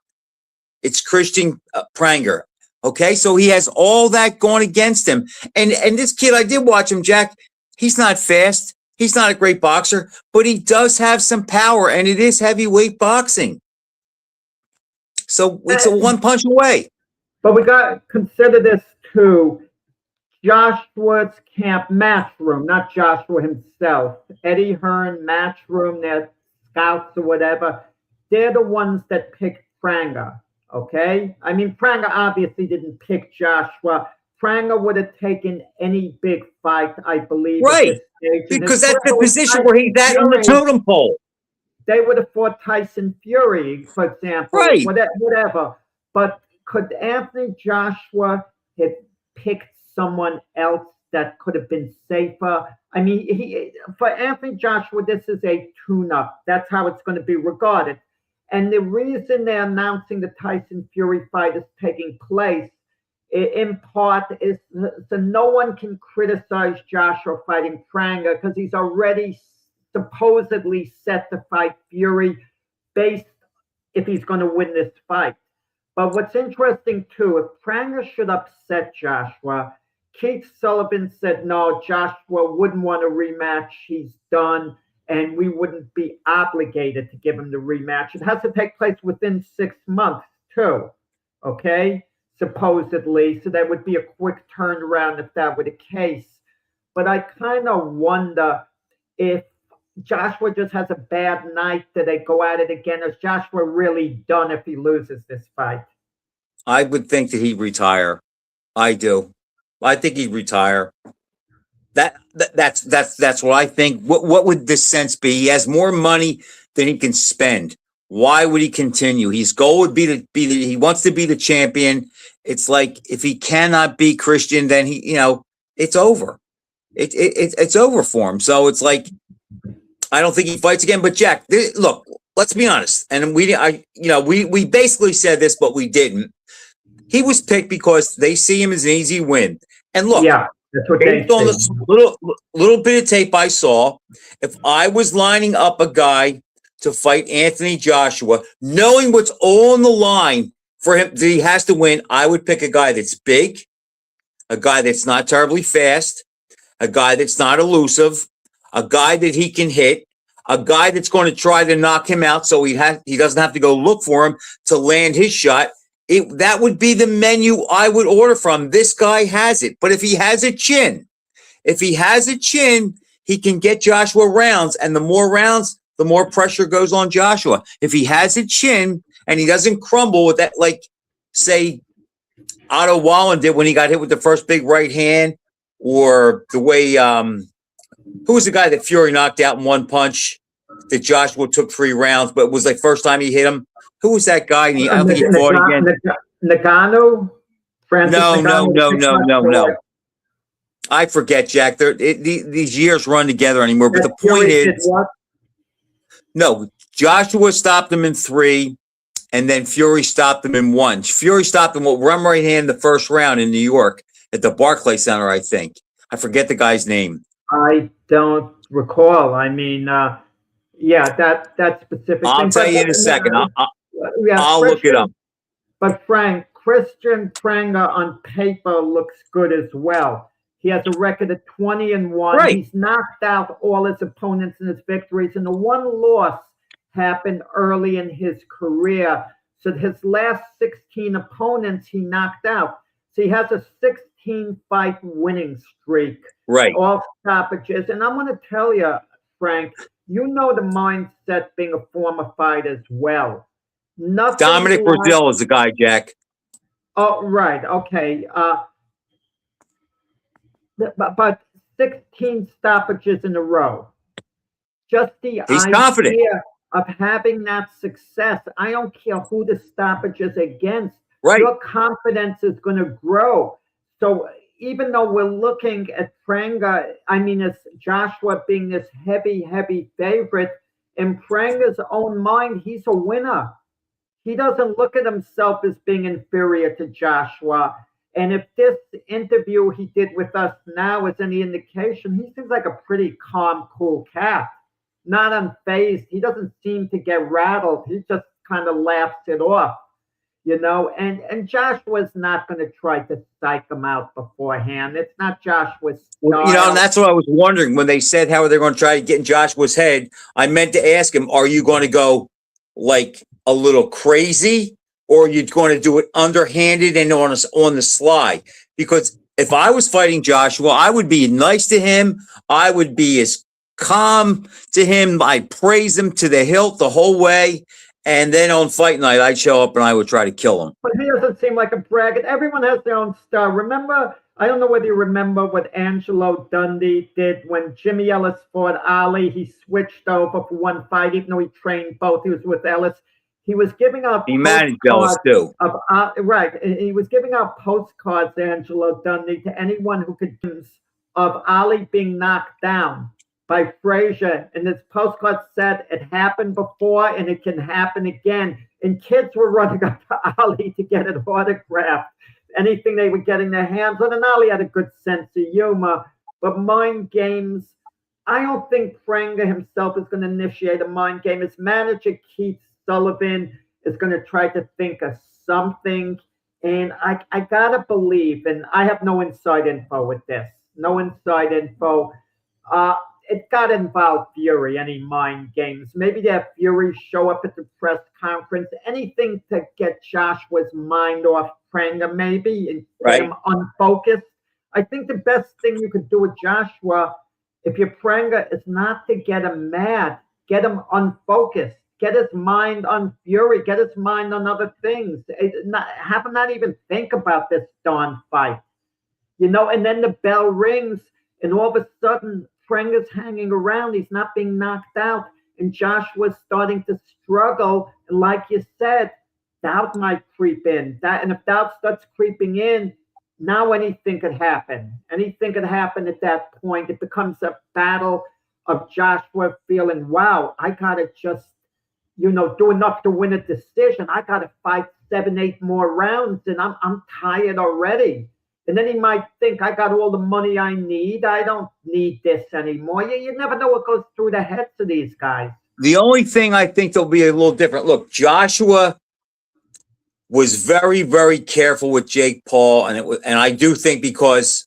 it's Kristian Prenga. Okay, so he has all that going against him. And this kid, I did watch him, Jack. He's not fast. He's not a great boxer, but he does have some power, and it is heavyweight boxing. So it's a one punch away. But we got to consider this too. Joshua's camp Matchroom, not Joshua himself. Eddie Hearn, Matchroom, their scouts or whatever. They're the ones that picked Prenga. Okay? I mean, Prenga obviously didn't pick Joshua. Prenga would have taken any big fight, I believe. Right. Because that's the position where he's at on the totem pole. They would have fought Tyson Fury, for example. Right. Whatever. But could Anthony Joshua have picked someone else that could have been safer? I mean, for Anthony Joshua, this is a tune-up. That's how it's going to be regarded. And the reason they're announcing the Tyson Fury fight is taking place, in part, is so no one can criticize Joshua fighting Prenga because he's already supposedly set to fight Fury based if he's going to win this fight. But what's interesting, too, if Prenga should upset Joshua, Keith Sullivan said, no, Joshua wouldn't want a rematch. He's done. And we wouldn't be obligated to give him the rematch. It has to take place within 6 months, too, okay, supposedly. So that would be a quick turnaround if that were the case. But I kind of wonder if Joshua just has a bad night, that they go at it again. Is Joshua really done if he loses this fight? I would think that he'd retire. I do. I think he'd retire. That's what I think. What would the sense be? He has more money than he can spend. Why would he continue? His goal would be he wants to be the champion. It's like if he cannot beat Kristian, then it's over. It's over for him. So it's like I don't think he fights again. But Jack, look, let's be honest. And we basically said this, but we didn't. He was picked because they see him as an easy win. And look, yeah. That's what based on this little bit of tape I saw, if I was lining up a guy to fight Anthony Joshua, knowing what's all on the line for him that he has to win, I would pick a guy that's big, a guy that's not terribly fast, a guy that's not elusive, a guy that he can hit, a guy that's going to try to knock him out so he doesn't have to go look for him to land his shot. That would be the menu I would order from. This guy has it. But if he has a chin, he can get Joshua rounds. And the more rounds, the more pressure goes on Joshua. If he has a chin and he doesn't crumble with that, like, say, Otto Wallen did when he got hit with the first big right hand, or the way, who was the guy that Fury knocked out in one punch that Joshua took 3 rounds, but it was like first time he hit him? Who was that guy? I don't think he fought again. Ngannou? No. I forget, Jack. These years run together anymore. But the point Fury did is, what? no, Joshua stopped him in 3, and then Fury stopped him in 1. Fury stopped him with one right hand the first round in New York at the Barclays Center, I think. I forget the guy's name. I don't recall. I mean, yeah, that specific I'll thing. tell you in a second. I'll look it up. But Frank, Kristian Prenga on paper looks good as well. He has a record of 20-1. Right. He's knocked out all his opponents in his victories, and the one loss happened early in his career. So his last 16 opponents he knocked out. So he has a 16-fight winning streak. Right. Off stoppages. And I'm going to tell you, Frank, you know the mindset being a former fighter as well. Nothing Dominic Brazil is the guy, Jack. Oh, right. Okay. But 16 stoppages in a row. Just the He's idea confident of having that success. I don't care who the stoppage is against. Right. Your confidence is going to grow. So even though we're looking at Prenga, I mean, it's Joshua being this heavy favorite, in Prenga's own mind, he's a winner. He doesn't look at himself as being inferior to Joshua. And if this interview he did with us now is any indication, he seems like a pretty calm, cool cat. Not unfazed. He doesn't seem to get rattled. He just kind of laughs it off, you know. And Joshua's not going to try to psych him out beforehand. It's not Joshua's style. You know, and that's what I was wondering when they said how they're going to try to get in Joshua's head. I meant to ask him, are you going to go like a little crazy, or are you going to do it underhanded and on the sly? Because if I was fighting Joshua, I would be nice to him. I would be as calm to him. I'd praise him to the hilt the whole way. And then on fight night, I'd show up and I would try to kill him. But he doesn't seem like a braggart. Everyone has their own style. Remember, I don't know whether you remember what Angelo Dundee did when Jimmy Ellis fought Ali. He switched over for one fight, even though he trained both. He was with Ellis. He was giving out He managed Ellis too. Right. He was giving out postcards, Angelo Dundee, to anyone who could of Ali being knocked down by Frazier. And this postcard said it happened before and it can happen again. And kids were running up to Ali to get it autographed. Anything they were getting their hands on. And Ali had a good sense of humor. But mind games, I don't think Prenga himself is going to initiate a mind game. His manager, Keith Sullivan, is going to try to think of something. And I got to believe, and I have no inside info with this, no inside info. It got to involve Fury, any mind games. Maybe they have Fury show up at the press conference, anything to get Joshua's mind off Prenga, maybe, and get him unfocused. I think the best thing you could do with Joshua, if you're Prenga, is not to get him mad, get him unfocused. Get his mind on Fury. Get his mind on other things. Have him not even think about this darn fight. You know, and then the bell rings, and all of a sudden, Prenga's hanging around. He's not being knocked out. And Joshua's starting to struggle. And like you said, doubt might creep in. And if doubt starts creeping in, now anything could happen. Anything could happen at that point. It becomes a battle of Joshua feeling, wow, I got to just, you know, do enough to win a decision. I got to fight 7-8 more rounds, and I'm tired already. And then he might think, I got all the money I need. I don't need this anymore. You never know what goes through the heads of these guys. The only thing I think they'll be a little different. Look, Joshua was very, very careful with Jake Paul, and I do think because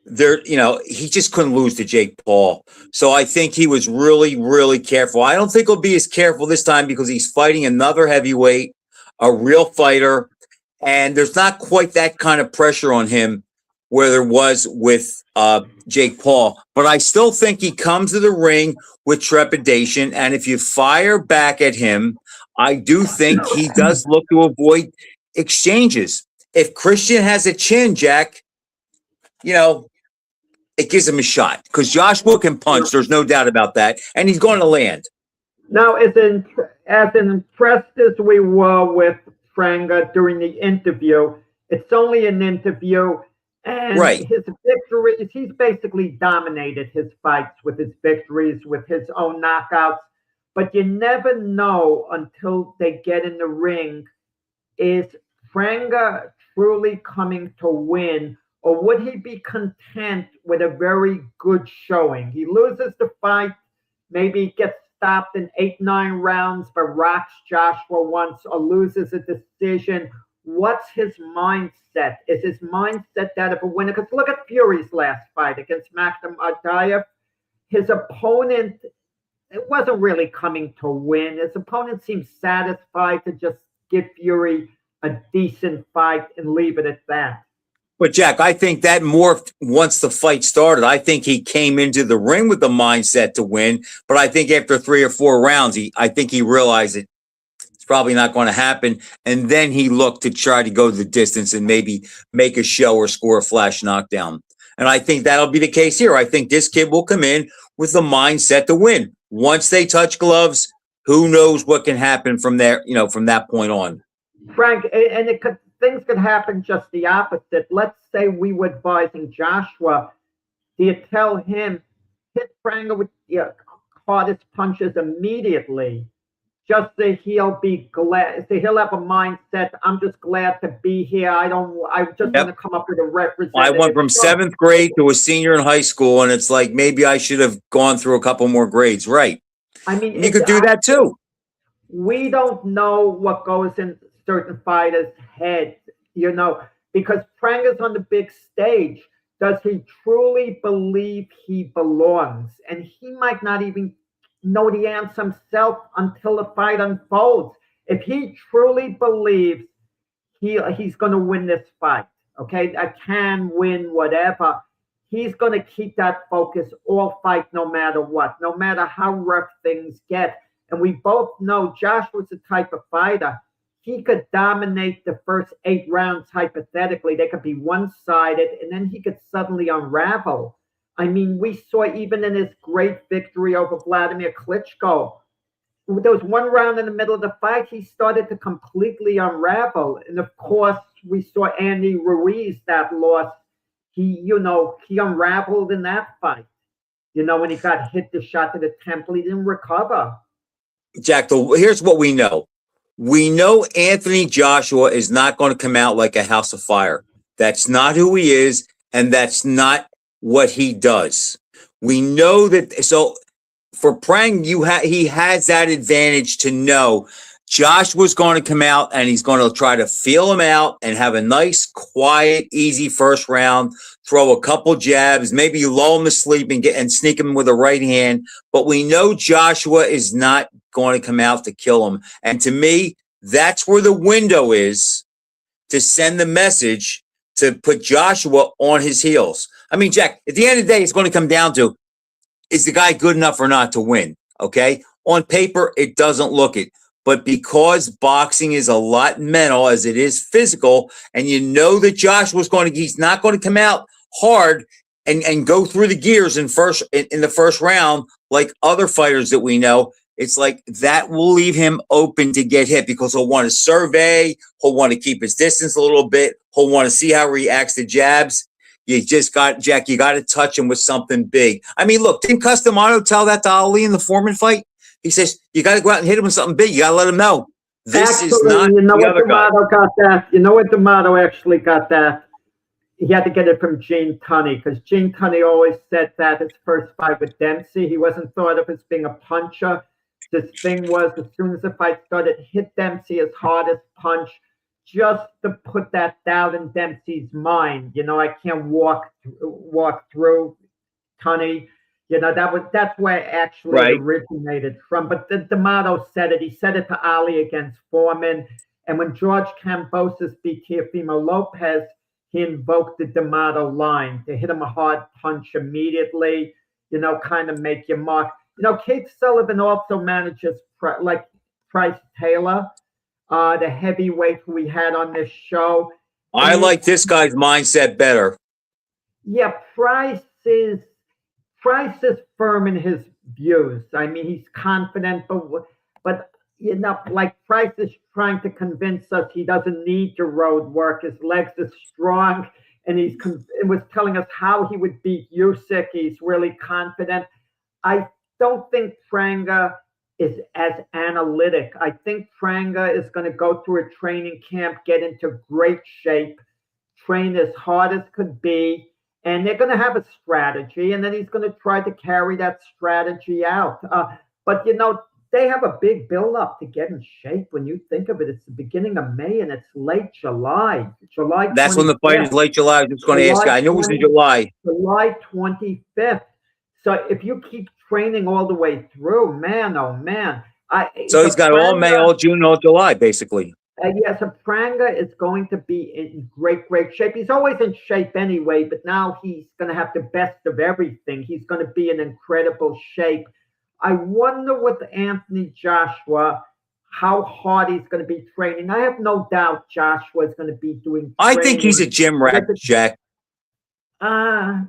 he just couldn't lose to Jake Paul. So I think he was really, really careful. I don't think he'll be as careful this time because he's fighting another heavyweight, a real fighter, and there's not quite that kind of pressure on him where there was with Jake Paul. But I still think he comes to the ring with trepidation, and if you fire back at him, I do think he does look to avoid exchanges. If Kristian has a chin, Jack, it gives him a shot because Joshua can punch. There's no doubt about that. And he's going to land. Now, as impressed as we were with Prenga during the interview, it's only an interview. And Right. his victories, he's basically dominated his fights with his victories, with his own knockouts. But you never know until they get in the ring. Is Prenga truly coming to win, or would he be content with a very good showing? He loses the fight, maybe gets stopped in 8, 9 rounds, but rocks Joshua once, or loses a decision. What's his mindset? Is his mindset that of a winner? Because look at Fury's last fight against Makhmud Ankalaev. His opponent, it wasn't really coming to win. His opponent seemed satisfied to just give Fury a decent fight and leave it at that. But Jack, I think that morphed once the fight started. I think he came into the ring with the mindset to win, but I think after 3 or 4 rounds, I think he realized it's probably not going to happen, and then he looked to try to go the distance and maybe make a show or score a flash knockdown. And I think that'll be the case here. I think this kid will come in with the mindset to win. Once they touch gloves, who knows what can happen from there, from that point on. Frank, and things could happen just the opposite. Let's say we were advising Joshua. Do you tell him, hit Prenga with the hardest punches immediately, just so he'll be glad, so he'll have a mindset, I'm just glad to be here. I just want to come up with a representative. I went from 7th grade to a senior in high school, and it's like maybe I should have gone through a couple more grades. Right. I mean, you could do that too. We don't know what goes in certain fighters' heads, because Prenga's on the big stage. Does he truly believe he belongs? And he might not even know the answer himself until the fight unfolds. If he truly believes he's going to win this fight, okay, I can win whatever, he's going to keep that focus all fight, no matter what, no matter how rough things get. And we both know Joshua's the type of fighter, he could dominate the first 8 rounds hypothetically. They could be one-sided, and then he could suddenly unravel. I mean, we saw even in his great victory over Vladimir Klitschko, there was 1 round in the middle of the fight, he started to completely unravel. And of course, we saw Andy Ruiz that lost. He unraveled in that fight. When he got hit the shot to the temple, he didn't recover. Jack, here's what we know. We know Anthony Joshua is not going to come out like a house of fire. That's not who he is, and that's not what he does. We know that. So for Prang, he has that advantage to know Joshua's going to come out and he's going to try to feel him out and have a nice, quiet, easy first round, throw a couple jabs, maybe lull him to sleep and sneak him with a right hand. But we know Joshua is not going to come out to kill him. And to me, that's where the window is to send the message to put Joshua on his heels. I mean, Jack, at the end of the day, it's going to come down to, is the guy good enough or not to win? Okay. On paper, it doesn't look it. But because boxing is a lot mental as it is physical, and that he's not going to come out hard and go through the gears in the first round like other fighters that we know, it's like that will leave him open to get hit because he'll want to survey, he'll want to keep his distance a little bit, he'll want to see how he reacts to jabs. You got to touch him with something big. I mean, look, didn't Customato tell that to Ali in the Foreman fight? He says, you got to go out and hit him with something big. You got to let him know. This is not the other guy. Got that. You know what D'Amato actually got that? He had to get it from Gene Tunney, because Gene Tunney always said that his first fight with Dempsey, he wasn't thought of as being a puncher. This thing was, as soon as the fight started, hit Dempsey his hardest punch, just to put that doubt in Dempsey's mind. I can't walk through Tunney. That's where it actually originated from. But D'Amato said it. He said it to Ali against Foreman. And when George Kambosos beat Teofimo Lopez, he invoked the D'Amato line to hit him a hard punch immediately, kind of make your mark. Keith Sullivan also manages like Price Taylor, the heavyweight who we had on this show. I like this guy's mindset better. Yeah, Price is firm in his views. I mean, he's confident, but like Price is trying to convince us he doesn't need to road work. His legs are strong. and it was telling us how he would beat Usyk. He's really confident. I don't think Prenga is as analytic. I think Prenga is going to go through a training camp, get into great shape, train as hard as could be, and they're going to have a strategy, and then he's going to try to carry that strategy out. But, they have a big build-up to get in shape. When you think of it, it's the beginning of May, and it's late July. That's when the fight is, late July. I was just going to ask you. I knew it was in July. July 25th. So if you keep training all the way through, man, oh, man. So he's got all May, all June, all July, basically. Yes, Prenga is going to be in great, great shape. He's always in shape anyway, but now he's going to have the best of everything. He's going to be in incredible shape. I wonder with Anthony Joshua, how hard he's going to be training. I have no doubt Joshua is going to be doing training. I think he's a gym rat, Jack. Yeah,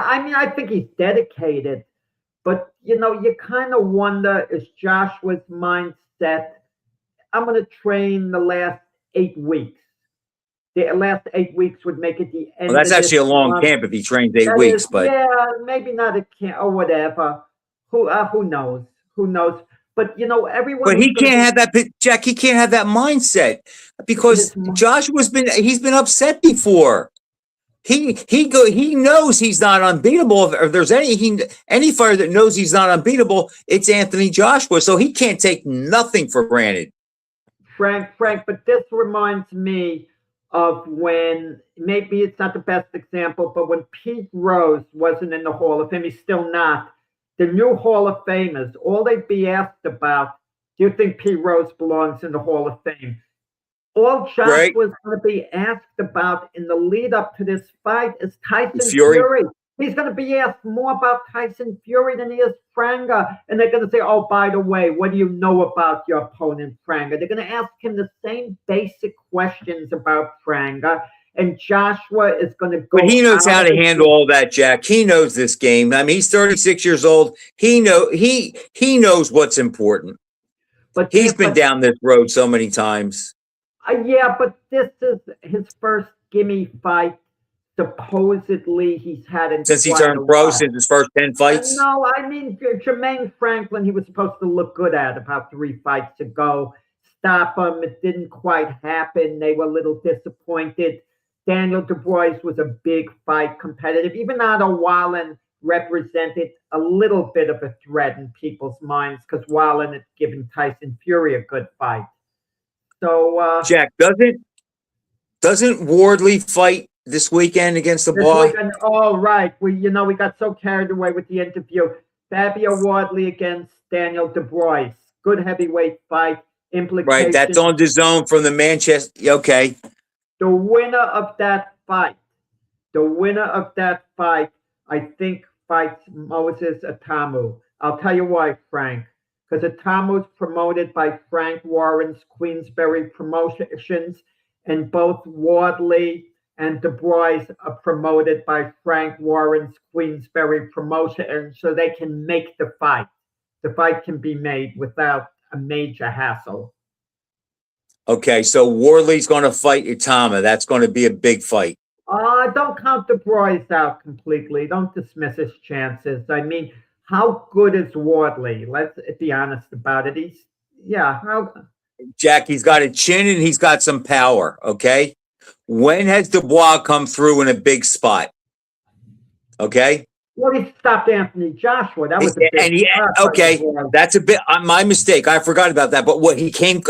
I think he's dedicated. But, you kind of wonder, is Joshua's mindset, I'm going to train the last 8 weeks. The last 8 weeks would make it the end. Well, that's actually a long camp if he trains 8 weeks. But yeah, maybe not a camp or whatever. Who knows? Who knows? But everyone. But he can't have that, Jack. He can't have that mindset because he's been upset before. He knows he's not unbeatable. If there's any fighter that knows he's not unbeatable, it's Anthony Joshua. So he can't take nothing for granted. Frank, but this reminds me of when, maybe it's not the best example, but when Pete Rose wasn't in the Hall of Fame, he's still not. The new Hall of Famers, all they'd be asked about, do you think Pete Rose belongs in the Hall of Fame? All Josh was going to be asked about in the lead up to this fight is Tyson Fury. He's going to be asked more about Tyson Fury than he is Prenga. And they're going to say, oh, by the way, what do you know about your opponent, Prenga? They're going to ask him the same basic questions about Prenga. And Joshua is going to go. But he knows how to handle all that, Jack. He knows this game. I mean, he's 36 years old. He knows what's important. But he's been down this road so many times. Yeah, but this is his first gimme fight. Supposedly, he's had in since he turned pro, since his first 10 fights. No, I mean Jermaine Franklin. He was supposed to look good at about 3 fights ago. Stop him. It didn't quite happen. They were a little disappointed. Daniel Dubois was a big fight, competitive. Even Otto Wallen represented a little bit of a threat in people's minds because Wallen had given Tyson Fury a good fight. So, Jack, doesn't Wardley fight this weekend against the Bois? Oh, right. We got so carried away with the interview. Fabio Wardley against Daniel Dubois. Good heavyweight fight. Implications. Right, that's on the zone from the Manchester. Okay. The winner of that fight, I think fights Moses Atamu. I'll tell you why, Frank. Because Atamu's promoted by Frank Warren's Queensberry Promotions, and both Wardley and Dubois are promoted by Frank Warren's Queensberry Promotions, so they can make the fight. The fight can be made without a major hassle. Okay, so Wardley's going to fight Itama. That's going to be a big fight. Don't count Dubois out completely. Don't dismiss his chances. I mean, how good is Wardley? Let's be honest about it. Jack, he's got a chin and he's got some power, okay? When has Dubois come through in a big spot? Okay? Well, he stopped Anthony Joshua. That was a big okay, that's a bit my mistake. I forgot about that. But what he came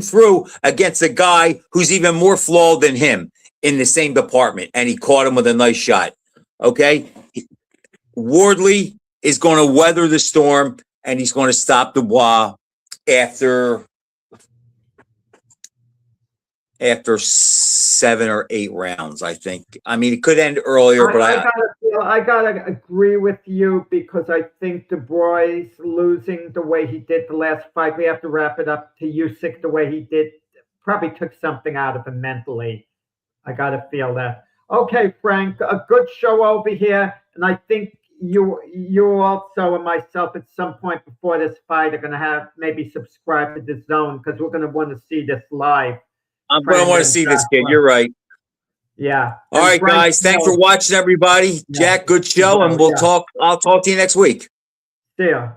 through against a guy who's even more flawed than him in the same department, and he caught him with a nice shot. Okay? Wardley is going to weather the storm, and he's going to stop Dubois after 7 or 8 rounds, I think. I mean, it could end earlier, but I gotta agree with you because I think Dubois losing the way he did the last fight, we have to wrap it up, to Usyk the way he did, probably took something out of him mentally. I gotta feel that. Okay, Frank, a good show over here, and I think you also and myself at some point before this fight are gonna have maybe subscribe to the Zone because we're gonna want to see this live. I'm going to want to see this kid. You're right. Yeah. All right, guys. Thanks for watching, everybody. Jack, good show, and I'll talk to you next week. See ya.